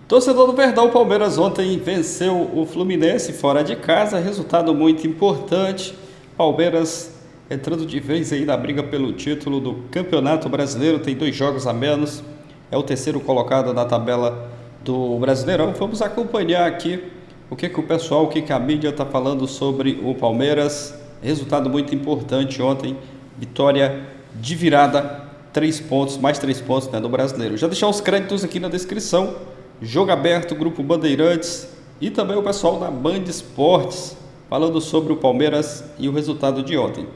Torcedor do Verdão, o Palmeiras ontem venceu o Fluminense fora de casa, resultado muito importante. Palmeiras entrando de vez aí na briga pelo título do Campeonato Brasileiro, tem 2 jogos a menos, é o terceiro colocado na tabela do Brasileirão. Vamos acompanhar aqui o que o pessoal, o que a mídia está falando sobre o Palmeiras. Resultado muito importante ontem, vitória de virada, 3 pontos, mais 3 pontos, né, no Brasileiro. Já deixar os créditos aqui na descrição. Jogo Aberto, Grupo Bandeirantes e também o pessoal da Band Esportes falando sobre o Palmeiras e o resultado de ontem.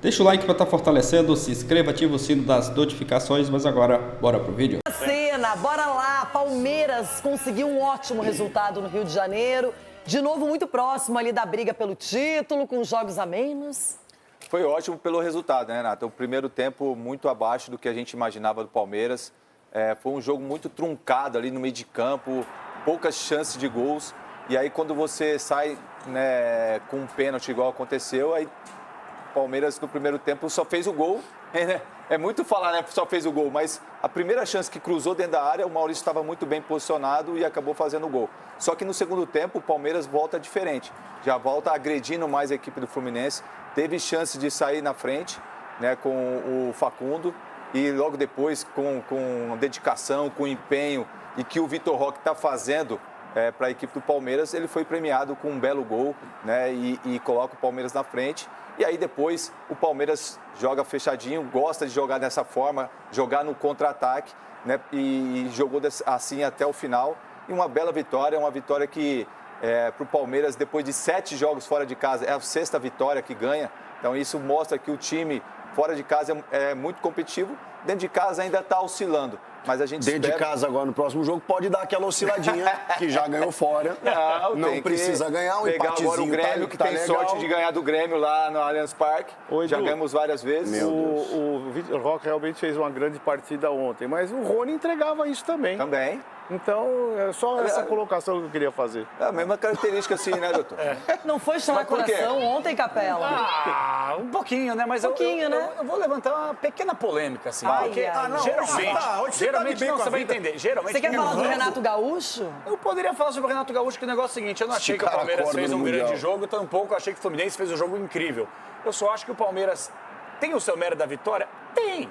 Deixa o like para estar fortalecendo, se inscreva, ativa o sino das notificações, mas agora bora pro vídeo. Cena, bora lá, Palmeiras conseguiu um ótimo resultado no Rio de Janeiro, de novo muito próximo ali da briga pelo título, com jogos a menos. Foi ótimo pelo resultado, né, Renata? O primeiro tempo muito abaixo do que a gente imaginava do Palmeiras. Foi um jogo muito truncado ali no meio de campo, poucas chances de gols. E aí quando você sai, né, com um pênalti igual aconteceu, aí o Palmeiras no primeiro tempo só fez o gol. É muito falar, né, só fez o gol, mas a primeira chance que cruzou dentro da área, o Maurício estava muito bem posicionado e acabou fazendo o gol. Só que no segundo tempo o Palmeiras volta diferente, já volta agredindo mais a equipe do Fluminense. Teve chance de sair na frente, né, com o Facundo. E logo depois, com dedicação, com empenho e que o Vitor Roque está fazendo para a equipe do Palmeiras, ele foi premiado com um belo gol, né, e coloca o Palmeiras na frente. E aí depois o Palmeiras joga fechadinho, gosta de jogar dessa forma, jogar no contra-ataque, né, e jogou assim até o final. E uma bela vitória, uma vitória que para o Palmeiras, depois de 7 jogos fora de casa, é a 6ª vitória que ganha. Então isso mostra que o time fora de casa é muito competitivo, dentro de casa ainda está oscilando. Mas a gente dentro de casa agora, no próximo jogo, pode dar aquela osciladinha, que já ganhou fora. Não precisa ganhar um empatezinho. Agora o Grêmio, que tem sorte de ganhar do Grêmio lá no Allianz Parque. Já ganhamos várias vezes. O Vitor Roque realmente fez uma grande partida ontem, mas o Rony entregava isso também. Também. Então, é só essa colocação que eu queria fazer. É a mesma característica assim, né, doutor? Não foi chorar coração ontem, Capela? Um pouquinho, né? Mas eu vou levantar uma pequena polêmica, assim. Porque geralmente não, você vai entender. Geralmente, você quer falar do Renato Gaúcho? Eu poderia falar sobre o Renato Gaúcho, que o negócio é o seguinte, eu não achei que o Palmeiras fez um grande jogo, tampouco achei que o Fluminense fez um jogo incrível. Eu só acho que o Palmeiras tem o seu mérito da vitória? Tem,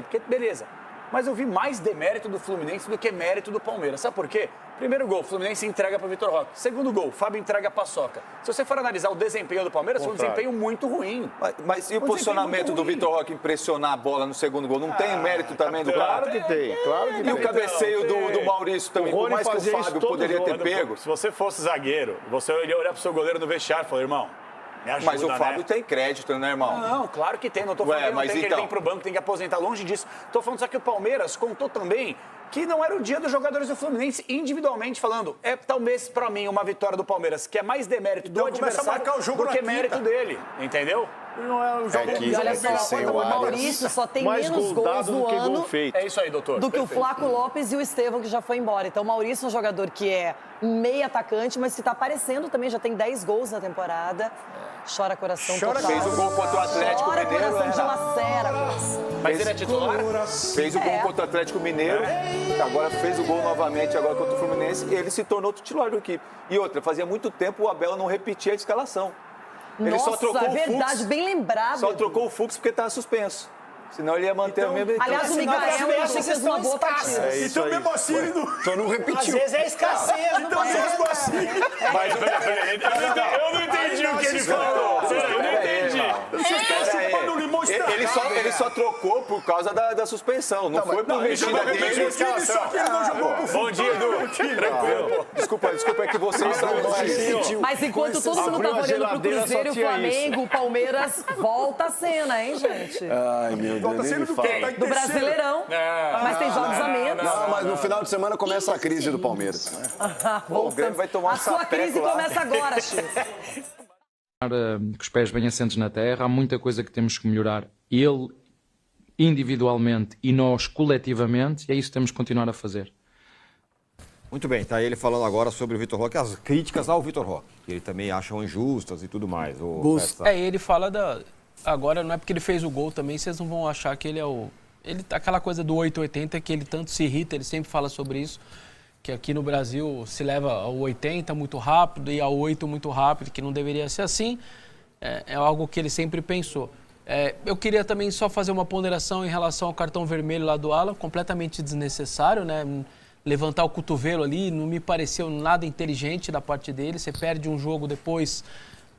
porque beleza. Mas eu vi mais demérito do Fluminense do que mérito do Palmeiras. Sabe por quê? Primeiro gol, o Fluminense entrega para o Vitor Roque. Segundo gol, Fábio entrega a Paçoca. Se você for analisar o desempenho do Palmeiras, foi um desempenho muito ruim. Mas e o posicionamento do Vitor Roque em pressionar a bola no segundo gol? Não tem mérito também do cara? Claro que tem, claro que tem. E o cabeceio do Maurício também, por mais que o Fábio poderia ter pego. Se você fosse zagueiro, você ia olhar para o seu goleiro no vestiário e falar, irmão, me ajuda, mas o Fábio tem crédito, né, irmão? Não, claro que tem. Não estou falando que não tem, que ele vem pro banco, tem que aposentar. Longe disso. Estou falando só que o Palmeiras contou também que não era o dia dos jogadores do Fluminense, individualmente falando. É talvez, para mim, uma vitória do Palmeiras, que é mais demérito do adversário do que mérito dele. Entendeu? Não é um jogo E olha só, o Maurício só tem menos gols no ano É isso aí, doutor. do que o Flaco Lopes e o Estevão, que já foi embora. Então o Maurício é um jogador que é um meio atacante, mas que está aparecendo também, já tem 10 gols na temporada. Chora coração total. Fez o gol contra o Atlético Chora Mineiro. coração de lacera. Mas ele é titular? Fez o gol contra o Atlético Mineiro. Agora fez o gol novamente agora contra o Fluminense. E ele se tornou titular da equipe. E outra, fazia muito tempo o Abel não repetia a escalação. Ele Nossa, só trocou verdade, o Fux, bem lembrado. Só trocou o Fux porque estava suspenso. Senão ele ia manter o mesmo... Aliás, o Miguel fez uma boa partida. Então mesmo assim ele não... Então não repetiu. Às vezes é escassez, Então mesmo assim... Mas eu não entendi o que ele falou. Eu não entendi. Ele só trocou por causa da suspensão. Não foi por mexida dele. Bom dia, Edu. Tranquilo. Desculpa, é que vocês são... Mas enquanto todo mundo tava olhando pro Cruzeiro e o Flamengo, o Palmeiras volta a cena, hein, gente? Ai, meu Deus, nem me fala. Do Brasileirão. Mas tem jogos a menos. Não, mas no final de semana começa a crise do Palmeiras. O Grêmio vai tomar um A sua crise sapeco lá. começa agora, Chico. Com os pés bem assentes na terra, há muita coisa que temos que melhorar. Ele individualmente e nós coletivamente, e é isso que temos que continuar a fazer. Muito bem, tá ele falando agora sobre o Vitor Roque, as críticas ao Vitor Roque, que ele também acham injustas e tudo mais. Ele fala da... Agora, não é porque ele fez o gol também, vocês não vão achar que ele é o... Aquela coisa do 880 que ele tanto se irrita, ele sempre fala sobre isso, que aqui no Brasil se leva ao 80 muito rápido e ao 8 muito rápido, que não deveria ser assim. É algo que ele sempre pensou. Eu queria também só fazer uma ponderação em relação ao cartão vermelho lá do Alan, completamente desnecessário, né? Levantar o cotovelo ali, não me pareceu nada inteligente da parte dele. Você perde um jogo depois,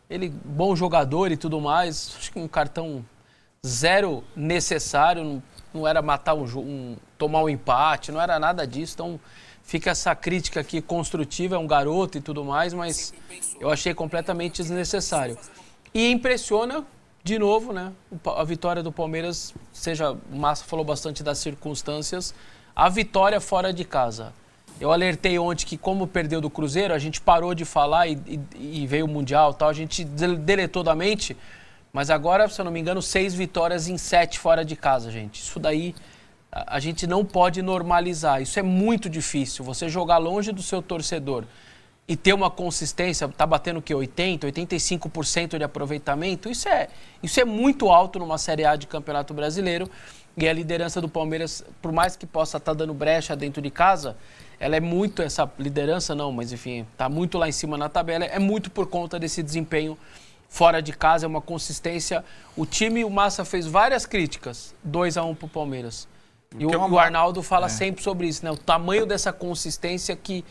ele bom jogador e tudo mais, acho que um cartão zero necessário, não era matar tomar um empate, não era nada disso. Então fica essa crítica aqui construtiva, é um garoto e tudo mais, mas eu achei completamente desnecessário. E impressiona, de novo, né, a vitória do Palmeiras, o Massa falou bastante das circunstâncias, a vitória fora de casa. Eu alertei ontem que, como perdeu do Cruzeiro, a gente parou de falar e veio o Mundial e tal, a gente deletou da mente, mas agora, se eu não me engano, 6 vitórias em 7 fora de casa, gente. Isso daí a gente não pode normalizar, isso é muito difícil, você jogar longe do seu torcedor e ter uma consistência, tá batendo o quê? 80%, 85% de aproveitamento, isso é muito alto numa Série A de Campeonato Brasileiro. E a liderança do Palmeiras, por mais que possa estar dando brecha dentro de casa, ela é muito, essa liderança não, mas enfim, tá muito lá em cima na tabela, é muito por conta desse desempenho fora de casa, é uma consistência. O Massa fez várias críticas, 2-1 pro Palmeiras. E o Arnaldo fala sempre sobre isso, né? O tamanho dessa consistência que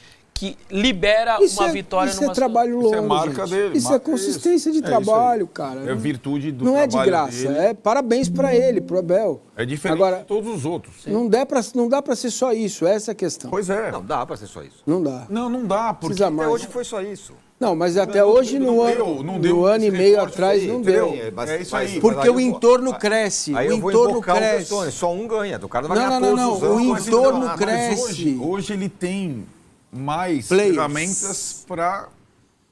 libera uma vitória numa... Isso é trabalho longo, Isso é marca dele. Isso é consistência de trabalho, cara. É virtude do trabalho. Não é de graça. Dele. Parabéns pra ele, pro Abel. É diferente de todos os outros. Não dá pra ser só isso, essa é a questão. Pois é. Não dá pra ser só isso. Não dá. Não dá, porque até hoje foi só isso. Não, mas até hoje, no ano e meio atrás, não deu. É isso aí. Porque o entorno cresce. Aí o entorno cresce. Só um ganha. O cara não vai ganhar todos os anos. O entorno cresce. Hoje ele tem mais ferramentas para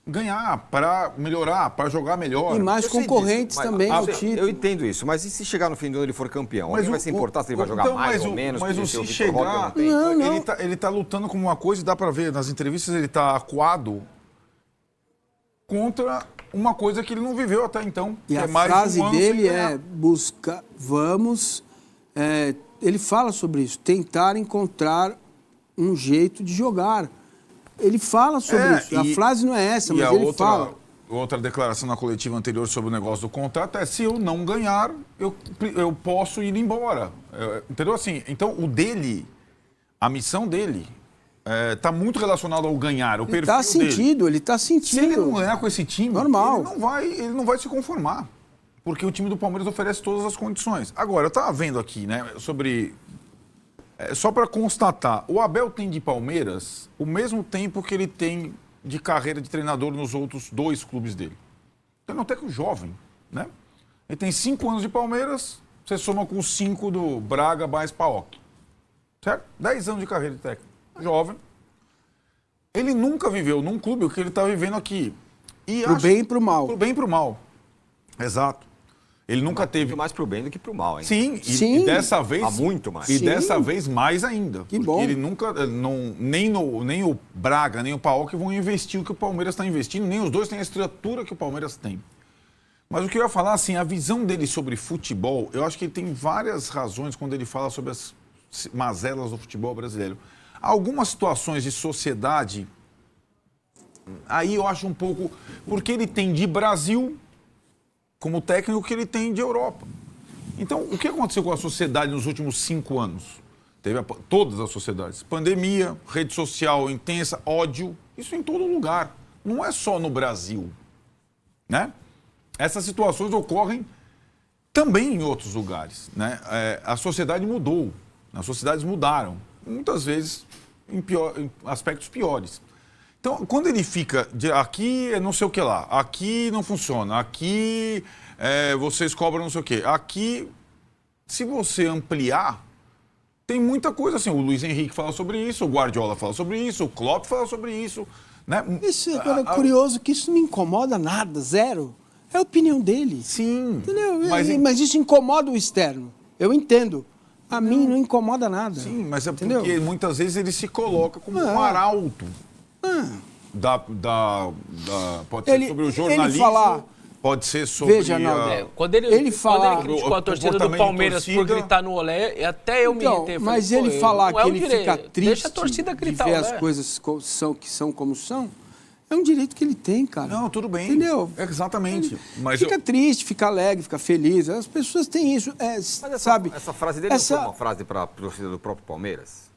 ganhar, para melhorar, para jogar melhor. E mais concorrentes também ao título. Eu entendo isso, mas e se chegar no fim do ano ele for campeão? Alguém vai se importar se ele vai jogar mais ou menos? Mas se chegar, ele tá lutando como uma coisa, e dá para ver nas entrevistas, ele tá acuado contra uma coisa que ele não viveu até então. E a frase dele é buscar, ele fala sobre isso, tentar encontrar um jeito de jogar. Ele fala sobre isso. A frase não é essa, mas ele fala. Outra declaração na coletiva anterior sobre o negócio do contrato é: se eu não ganhar, eu posso ir embora. Entendeu? Assim, então a missão dele está muito relacionada ao ganhar, o perfil dele. Ele está sentindo. Se ele não ganhar com esse time, normal. Ele não vai se conformar. Porque o time do Palmeiras oferece todas as condições. Agora, eu estava vendo aqui, né, sobre... só para constatar, o Abel tem de Palmeiras o mesmo tempo que ele tem de carreira de treinador nos outros 2 clubes dele. Então, até que o jovem, né? Ele tem 5 anos de Palmeiras, você soma com os 5 do Braga, mais Paok. Certo? 10 anos de carreira de técnico. Jovem. Ele nunca viveu num clube o que ele está vivendo aqui. Pro bem e pro mal. Pro bem e pro mal. Exato. Ele nunca teve... Muito mais pro bem do que pro mal, hein? Sim. E dessa vez... Há muito mais. E dessa vez mais ainda. Que bom. Ele nunca... Nem o Braga, nem o Paok vão investir o que o Palmeiras está investindo, nem os dois têm a estrutura que o Palmeiras tem. Mas o que eu ia falar, assim, a visão dele sobre futebol, eu acho que ele tem várias razões quando ele fala sobre as mazelas do futebol brasileiro. Algumas situações de sociedade, aí eu acho um pouco... Porque ele tem de Brasil... como técnico que ele tem de Europa. Então, o que aconteceu com a sociedade nos últimos 5 anos? Teve todas as sociedades. Pandemia, rede social intensa, ódio. Isso em todo lugar. Não é só no Brasil. Né? Essas situações ocorrem também em outros lugares. Né? A sociedade mudou. As sociedades mudaram. Muitas vezes em aspectos piores. Então, quando ele fica aqui é não sei o que lá, aqui não funciona, aqui vocês cobram não sei o que, aqui, se você ampliar, tem muita coisa assim. O Luiz Henrique fala sobre isso, o Guardiola fala sobre isso, o Klopp fala sobre isso. Né? Isso é curioso, que isso não me incomoda nada, zero. É a opinião dele. Sim. Entendeu? Mas isso incomoda o externo. Eu entendo. A mim não incomoda nada. Sim, mas é porque muitas vezes ele se coloca como um arauto. Pode ser sobre o jornalismo. Pode ser sobre... Veja, Arnaldo, quando ele falar... Quando ele criticou a torcida do Palmeiras por gritar no Olé, até eu me irritei. Mas ele falar que ele fica triste deixa a torcida gritar, de ver as coisas que são como são, é um direito que ele tem, cara. Não, tudo bem. Entendeu? Exatamente. Mas fica triste, fica alegre, fica feliz. As pessoas têm isso, sabe? Essa frase dele não foi uma frase para a torcida do próprio Palmeiras?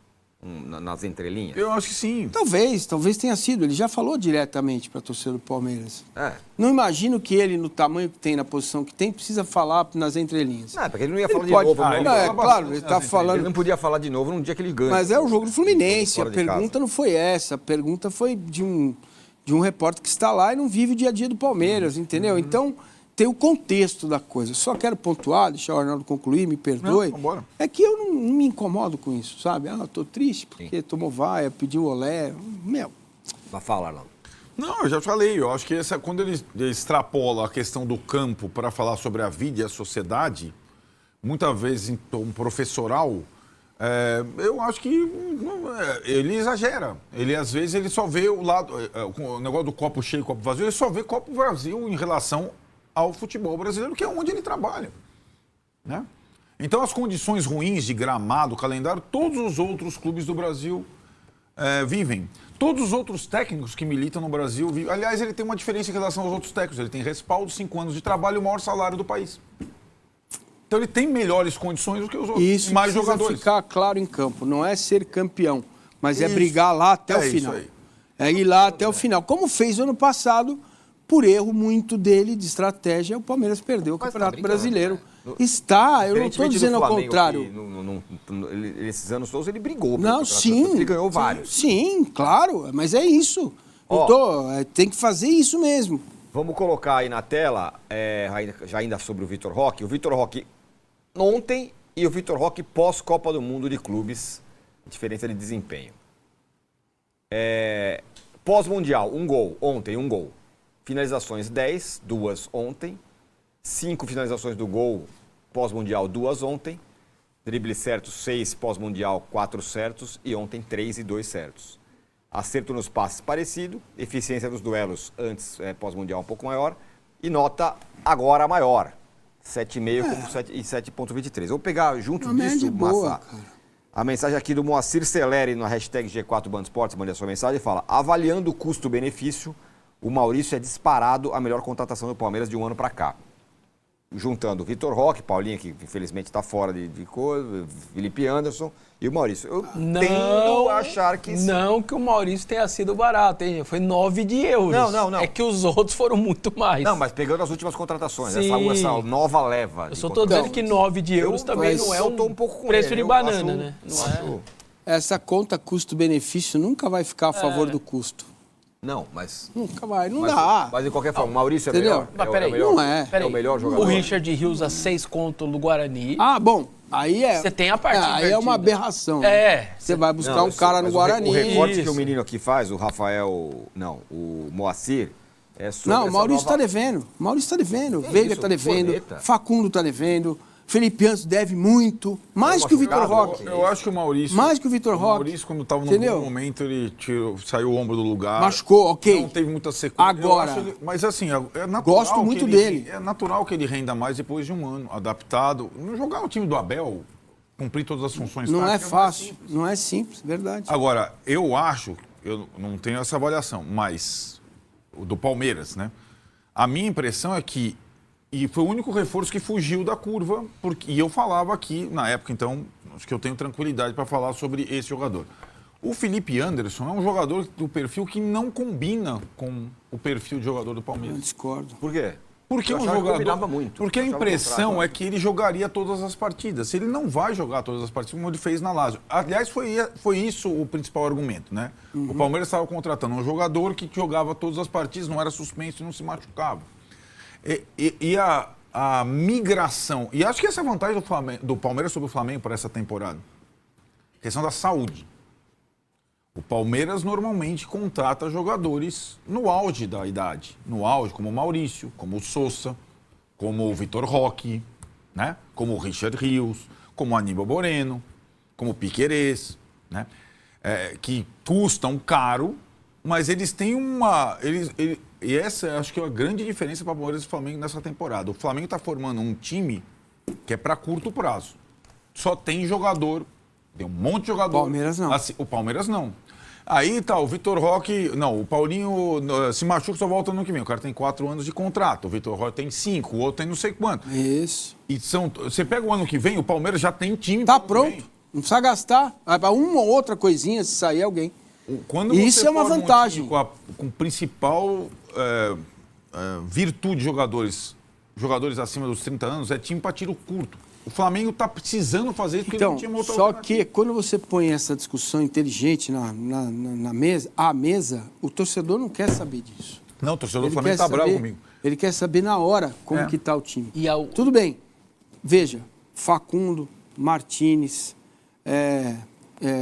Nas entrelinhas? Eu acho que sim. Talvez tenha sido. Ele já falou diretamente para a torcida do Palmeiras. Não imagino que ele, no tamanho que tem, na posição que tem, precisa falar nas entrelinhas. Não, porque ele não ia falar de novo. Claro, ele está falando... Ele não podia falar de novo num dia que ele ganha. Mas é o jogo do Fluminense. A pergunta não foi essa. A pergunta foi de um repórter que está lá e não vive o dia a dia do Palmeiras, entendeu? Então, tem o contexto da coisa. Só quero pontuar, deixar o Arnaldo concluir, me perdoe. É que eu não me incomodo com isso, sabe? Eu tô triste porque tomou vaia, pediu olé. Mas fala, Arnaldo. Não, eu já falei. Eu acho que quando ele extrapola a questão do campo para falar sobre a vida e a sociedade, muitas vezes em tom professoral, eu acho que ele exagera. Ele, às vezes, ele só vê o lado... O negócio do copo cheio, copo vazio, ele só vê copo vazio em relação ao futebol brasileiro, que é onde ele trabalha, né? Então, as condições ruins de gramado, calendário, todos os outros clubes do Brasil vivem. Todos os outros técnicos que militam no Brasil vivem. Aliás, ele tem uma diferença em relação aos outros técnicos. Ele tem respaldo, 5 anos de trabalho e o maior salário do país. Então, ele tem melhores condições do que os outros. Isso mais precisa jogadores. Ficar claro em campo. Não é ser campeão, mas é brigar lá até o final. É ir lá até o final. Como fez ano passado... Por erro muito dele de estratégia, o Palmeiras perdeu o Campeonato Brasileiro. Eu não estou dizendo ao contrário. Esses anos todos ele brigou. Não, sim. Ele ganhou vários. Sim, claro, mas é isso. Tem que fazer isso mesmo. Vamos colocar aí na tela, já ainda sobre o Vitor Roque. O Vitor Roque ontem e o Vitor Roque pós-Copa do Mundo de Clubes. Diferença de desempenho. Pós-Mundial, 1 gol. Ontem, 1 gol. Finalizações 10, 2 ontem. 5 finalizações do gol pós-mundial, 2 ontem. Dribles certos, 6 pós-mundial, 4 certos. E ontem 3 e 2 certos. Acerto nos passes parecido. Eficiência dos duelos antes pós-mundial um pouco maior. E nota agora maior. 7,5 e 7,23. Vou pegar junto disso, Massa. A mensagem aqui do Moacir Celeri na hashtag G4 Band Esportes. Mande a sua mensagem e fala: avaliando o custo-benefício, o Maurício é disparado a melhor contratação do Palmeiras de um ano para cá. Juntando o Vitor Roque, Paulinho, que infelizmente está fora de coisa, Felipe Anderson e o Maurício. Eu tendo a achar que... Não que o Maurício tenha sido barato, hein? Foi 9 de euros. Não. É que os outros foram muito mais. Não, mas pegando as últimas contratações, essa nova leva. Eu só estou dizendo que 9 de euros também não é um preço de banana, né? Não é. Essa conta custo-benefício nunca vai ficar a favor do custo. Não, mas... Nunca vai, não dá. Mas de qualquer forma, o Maurício é melhor. Mas peraí, não é. É o melhor jogador. O Richard Rios a 6 conto do Guarani. Bom, aí é... Você tem a parte aí é uma aberração. Você vai buscar um cara no Guarani. O recorte que o menino aqui faz, o Rafael... Não, o Moacir... Não, o Maurício está devendo. O Maurício está devendo. Veiga está devendo. Corneta. Facundo está devendo. Felipe Anderson deve muito. Mais que o Vitor Roque. Eu acho que o Maurício... Mais que o Vitor Roque. O Maurício, quando estava num bom momento, ele saiu o ombro do lugar. Machucou, ok. Não teve muita sequência. Agora... Mas assim, é natural. Gosto muito dele. É natural que ele renda mais depois de um ano, adaptado. Não jogar o time do Abel, cumprir todas as funções táticas. Não é fácil. Não é simples, verdade. Agora, eu acho, eu não tenho essa avaliação, mas o do Palmeiras, né? A minha impressão é que e foi o único reforço que fugiu da curva, e eu falava aqui na época, então, acho que eu tenho tranquilidade para falar sobre esse jogador. O Felipe Anderson é um jogador do perfil que não combina com o perfil de jogador do Palmeiras. Eu discordo. Por quê? Porque um jogador muito. Porque a impressão é que ele jogaria todas as partidas. Ele não vai jogar todas as partidas como ele fez na Lazio. Aliás, foi isso o principal argumento, né? O Palmeiras estava contratando um jogador que jogava todas as partidas, não era suspenso e não se machucava. E a migração... E acho que essa é a vantagem do Palmeiras sobre o Flamengo para essa temporada. A questão da saúde. O Palmeiras normalmente contrata jogadores no auge da idade. No auge, como o Maurício, como o Sousa, como o Vitor Roque, né? Como o Richard Rios, como o Aníbal Moreno, como o Piquerez, né? Que custam caro, mas eles têm E essa acho que é a grande diferença para o Palmeiras e o Flamengo nessa temporada. O Flamengo está formando um time que é para curto prazo. Só tem jogador, tem um monte de jogador. O Palmeiras não. Assim, o Palmeiras não. Aí tá, o Vitor Roque... Não, o Paulinho se machuca, só volta no ano que vem. O cara tem 4 anos de contrato. O Vitor Roque tem 5, o outro tem não sei quanto. Isso. E você pega o ano que vem, o Palmeiras já tem time... Tá pronto. Não precisa gastar. Uma ou outra coisinha, se sair alguém. Isso é uma vantagem. Com a principal virtude de jogadores acima dos 30 anos, é time para tiro curto. O Flamengo está precisando fazer isso porque então, não tinha outra só que quando você põe essa discussão inteligente na mesa, o torcedor não quer saber disso. Não, o torcedor do Flamengo está bravo comigo. Ele quer saber na hora como que está o time. Tudo bem. Veja, Facundo, Martínez,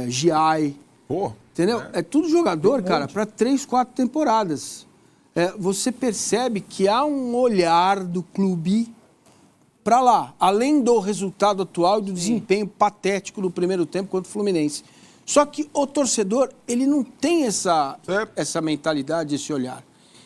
Giai. Entendeu? É tudo jogador, cara, para 3, 4 temporadas. Você percebe que há um olhar do clube para lá, além do resultado atual e do desempenho patético do primeiro tempo contra o Fluminense. Só que o torcedor, ele não tem essa mentalidade, esse olhar.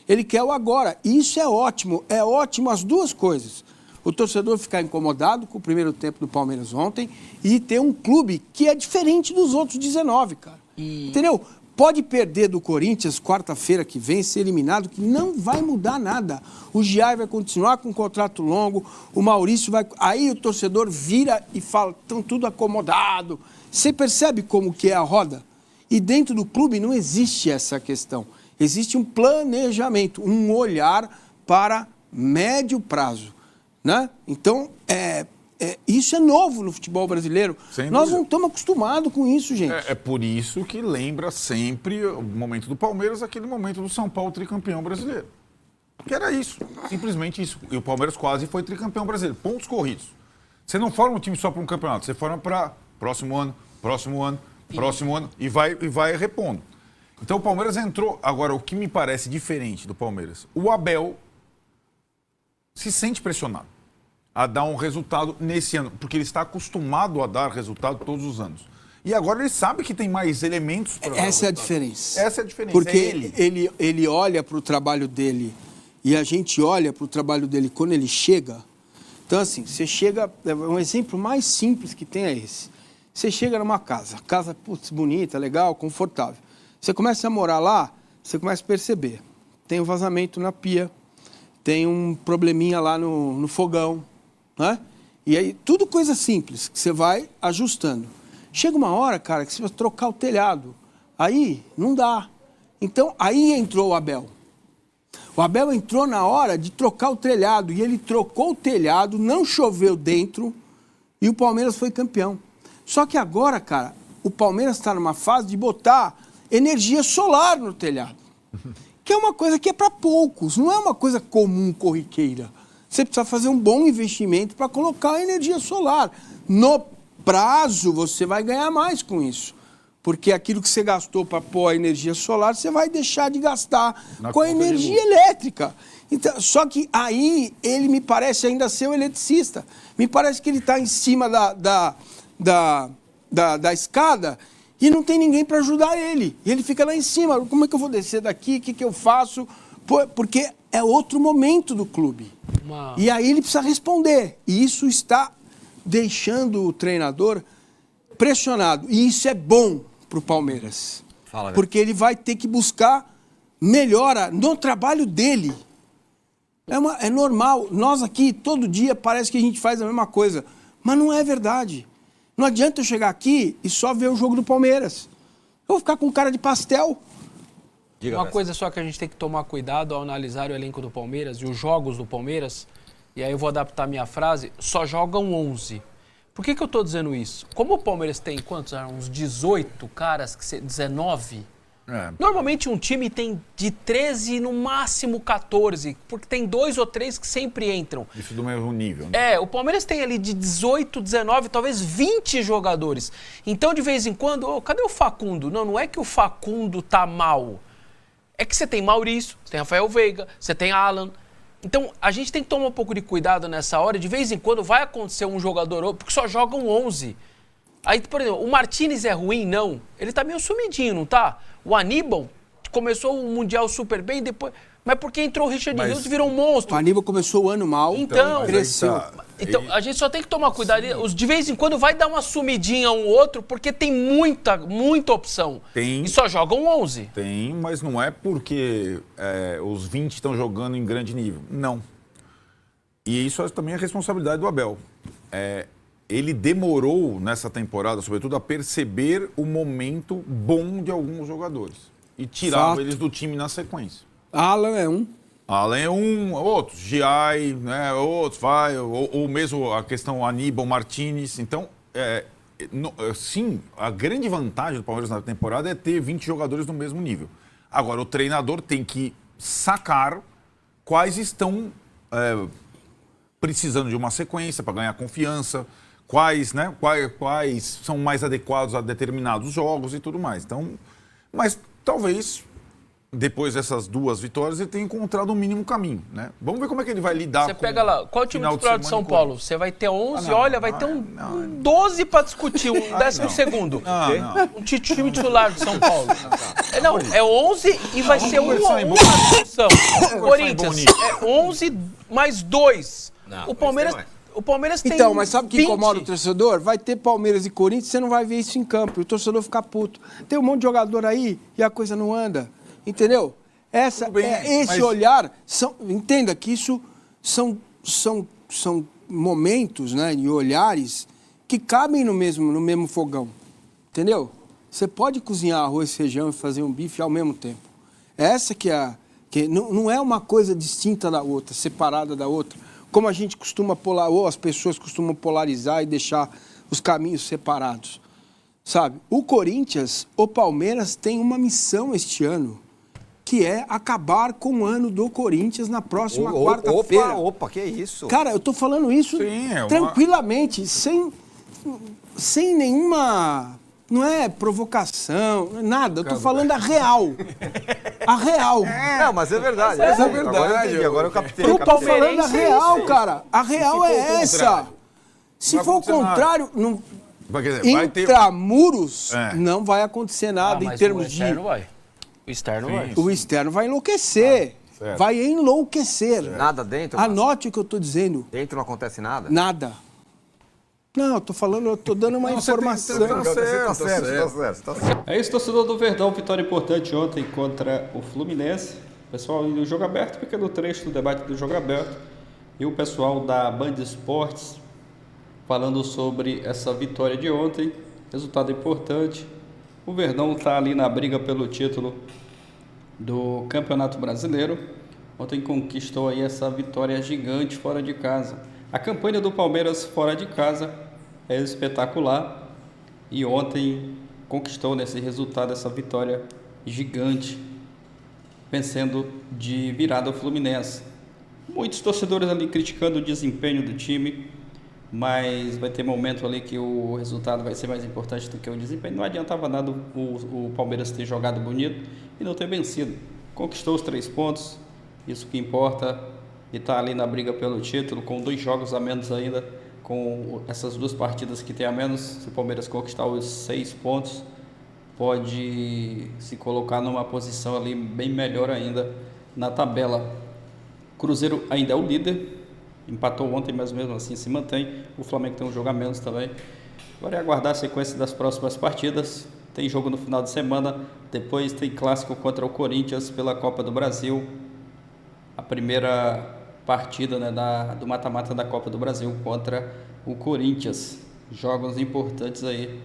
Ele quer o agora. E isso é ótimo as duas coisas. O torcedor ficar incomodado com o primeiro tempo do Palmeiras ontem e ter um clube que é diferente dos outros 19, cara. Entendeu? Pode perder do Corinthians quarta-feira que vem, ser eliminado, que não vai mudar nada. O Giai vai continuar com um contrato longo, o Maurício vai... Aí o torcedor vira e fala, estão tudo acomodado. Você percebe como que é a roda? E dentro do clube não existe essa questão. Existe um planejamento, um olhar para médio prazo, né? Então, isso é novo no futebol brasileiro. Nós não estamos acostumados com isso, gente. É por isso que lembra sempre o momento do Palmeiras, aquele momento do São Paulo tricampeão brasileiro. Que era isso, simplesmente isso. E o Palmeiras quase foi tricampeão brasileiro. Pontos corridos. Você não forma um time só para um campeonato, você forma para próximo ano e vai repondo. Então o Palmeiras entrou... Agora, o que me parece diferente do Palmeiras, o Abel se sente pressionado a dar um resultado nesse ano, porque ele está acostumado a dar resultado todos os anos. E agora ele sabe que tem mais elementos para... Essa é a diferença. Essa é a diferença. Porque ele olha para o trabalho dele e a gente olha para o trabalho dele quando ele chega. Então, assim, você chega... Um exemplo mais simples que tem é esse. Você chega numa casa, putz, bonita, legal, confortável. Você começa a morar lá, você começa a perceber. Tem um vazamento na pia, tem um probleminha lá no fogão, né? E aí, tudo coisa simples, que você vai ajustando. Chega uma hora, cara, que você vai trocar o telhado. Aí, não dá. Então, aí entrou o Abel. O Abel entrou na hora de trocar o telhado. E ele trocou o telhado, não choveu dentro, e o Palmeiras foi campeão. Só que agora, cara, o Palmeiras está numa fase de botar energia solar no telhado. Que é uma coisa que é para poucos, não é uma coisa comum, corriqueira. Você precisa fazer um bom investimento para colocar a energia solar. No prazo, você vai ganhar mais com isso. Porque aquilo que você gastou para pôr a energia solar, você vai deixar de gastar com a energia elétrica. Então, só que aí ele me parece ainda ser um eletricista. Me parece que ele está em cima da escada e não tem ninguém para ajudar ele. E ele fica lá em cima. Como é que eu vou descer daqui? O que eu faço? Porque é outro momento do clube. E aí ele precisa responder. E isso está deixando o treinador pressionado. E isso é bom para o Palmeiras. Porque ele vai ter que buscar melhora no trabalho dele. É normal. Nós aqui, todo dia, parece que a gente faz a mesma coisa. Mas não é verdade. Não adianta eu chegar aqui e só ver o jogo do Palmeiras. Eu vou ficar com cara de pastel. Uma coisa só que a gente tem que tomar cuidado ao analisar o elenco do Palmeiras e os jogos do Palmeiras, e aí eu vou adaptar a minha frase, só jogam 11. Por que eu estou dizendo isso? Como o Palmeiras tem, quantos? Uns 18 caras, 19? Normalmente um time tem de 13 no máximo 14, porque tem 2 ou 3 que sempre entram. Isso do mesmo nível, né? O Palmeiras tem ali de 18, 19, talvez 20 jogadores. Então, de vez em quando, cadê o Facundo? Não é que o Facundo tá mal. É que você tem Maurício, você tem Rafael Veiga, você tem Alan. Então, a gente tem que tomar um pouco de cuidado nessa hora. De vez em quando vai acontecer um jogador, porque só jogam 11. Aí, por exemplo, o Martínez é ruim? Não. Ele tá meio sumidinho, não tá? O Aníbal começou o Mundial super bem, depois... Mas porque entrou o Richard Rios e virou um monstro. O Aníbal começou o ano mal, Então, cresceu. Então, a gente só tem que tomar cuidado. De vez em quando vai dar uma sumidinha um outro, porque tem muita opção. Tem. E só jogam 11. Tem, mas não é porque os 20 estão jogando em grande nível. Não. E isso também é responsabilidade do Abel. Ele demorou nessa temporada, sobretudo, a perceber o momento bom de alguns jogadores. E tirava eles do time na sequência. Alan é um. Alan é um, outros, Giai, né, outros, ou mesmo a questão Aníbal Martínez. Então, sim, a grande vantagem do Palmeiras na temporada é ter 20 jogadores no mesmo nível. Agora, o treinador tem que sacar quais estão precisando de uma sequência para ganhar confiança, quais são mais adequados a determinados jogos e tudo mais. Então, mas talvez, depois dessas 2 vitórias, ele tenha encontrado o mínimo caminho, né? Vamos ver como é que ele vai lidar com... Você pega lá, qual é o time titular de São Paulo? Você vai ter 11, vai ter um 12 para discutir, um 12º. Um time titular de São Paulo. É 11 e vai ser uma discussão. Corinthians, 11 mais 2. O Palmeiras tem Então, mas sabe o que 20. incomoda o torcedor? Vai ter Palmeiras e Corinthians, você não vai ver isso em campo. E o torcedor fica puto. Tem um monte de jogador aí e a coisa não anda. Entendeu? Olhar... entenda que isso são momentos, né, e olhares que cabem no mesmo fogão. Entendeu? Você pode cozinhar arroz, feijão e fazer um bife ao mesmo tempo. Essa que não é uma coisa distinta da outra, separada da outra. Como a gente ou as pessoas costumam polarizar e deixar os caminhos separados. Sabe? O Corinthians, o Palmeiras tem uma missão este ano, que é acabar com o ano do Corinthians na próxima quarta-feira. Opa, que isso? Cara, eu tô falando isso tranquilamente, sem nenhuma... Não é provocação, nada. Eu tô falando a real. A real. Não, mas é verdade. Mas é verdade. Agora eu captei. Eu tô falando a real, cara. A real é essa. Se for o contrário, não... intramuros, não vai acontecer nada em termos de... O externo vai. O externo vai enlouquecer. Vai enlouquecer. Nada dentro? Anote o que eu tô dizendo. Dentro não acontece nada? Nada. Não, eu tô dando uma informação. Tá certo. É isso, torcedor do Verdão. Vitória importante ontem contra o Fluminense. Pessoal do Jogo Aberto, pequeno trecho do debate do Jogo Aberto. E o pessoal da Band Esportes falando sobre essa vitória de ontem. Resultado importante. O Verdão está ali na briga pelo título do Campeonato Brasileiro. Ontem conquistou aí essa vitória gigante fora de casa. A campanha do Palmeiras fora de casa é espetacular e ontem conquistou nesse resultado essa vitória gigante, vencendo de virada o Fluminense. Muitos torcedores ali criticando o desempenho do time, mas vai ter momento ali que o resultado vai ser mais importante do que o desempenho. Não adiantava nada o Palmeiras ter jogado bonito e não ter vencido. Conquistou os 3 pontos, isso que importa. E está ali na briga pelo título, com 2 jogos a menos ainda, com essas 2 partidas que tem a menos. Se o Palmeiras conquistar os 6 pontos, pode se colocar numa posição ali bem melhor ainda na tabela. Cruzeiro ainda é o líder, empatou ontem, mas mesmo assim se mantém. O Flamengo tem um jogo a menos também. Agora é aguardar a sequência das próximas partidas. Tem jogo no final de semana, depois tem clássico contra o Corinthians pela Copa do Brasil. A primeira partida, né, do mata-mata da Copa do Brasil contra o Corinthians. Jogos importantes aí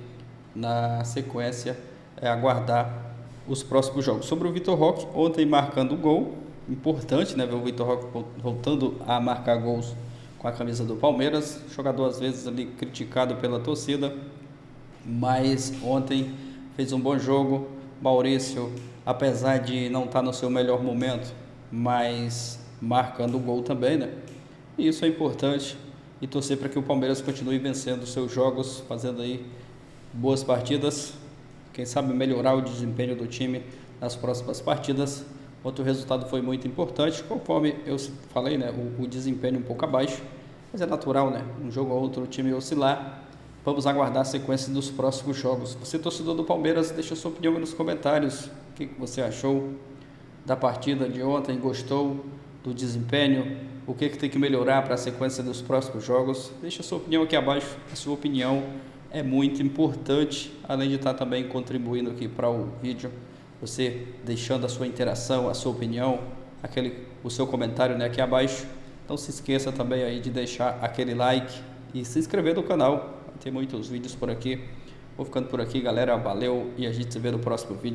na sequência, é aguardar os próximos jogos. Sobre o Vitor Roque, ontem marcando gol, importante, né, ver o Vitor Roque voltando a marcar gols com a camisa do Palmeiras. Jogador às vezes ali criticado pela torcida, mas ontem fez um bom jogo. Maurício, apesar de não estar no seu melhor momento, mas marcando o gol também, né? E isso é importante e torcer para que o Palmeiras continue vencendo seus jogos, fazendo aí boas partidas, quem sabe melhorar o desempenho do time nas próximas partidas. Outro resultado foi muito importante, conforme eu falei, né? O desempenho um pouco abaixo, mas é natural, né? Um jogo ou outro o time oscilar. Vamos aguardar a sequência dos próximos jogos. Você, torcedor do Palmeiras, deixa sua opinião nos comentários. O que você achou da partida de ontem? Gostou do desempenho? O que tem que melhorar para a sequência dos próximos jogos? Deixa a sua opinião aqui abaixo. A sua opinião é muito importante, além de estar também contribuindo aqui para o vídeo. Você deixando a sua interação, a sua opinião, o seu comentário, né, aqui abaixo. Não se esqueça também aí de deixar aquele like e se inscrever no canal. Tem muitos vídeos por aqui. Vou ficando por aqui, galera. Valeu e a gente se vê no próximo vídeo.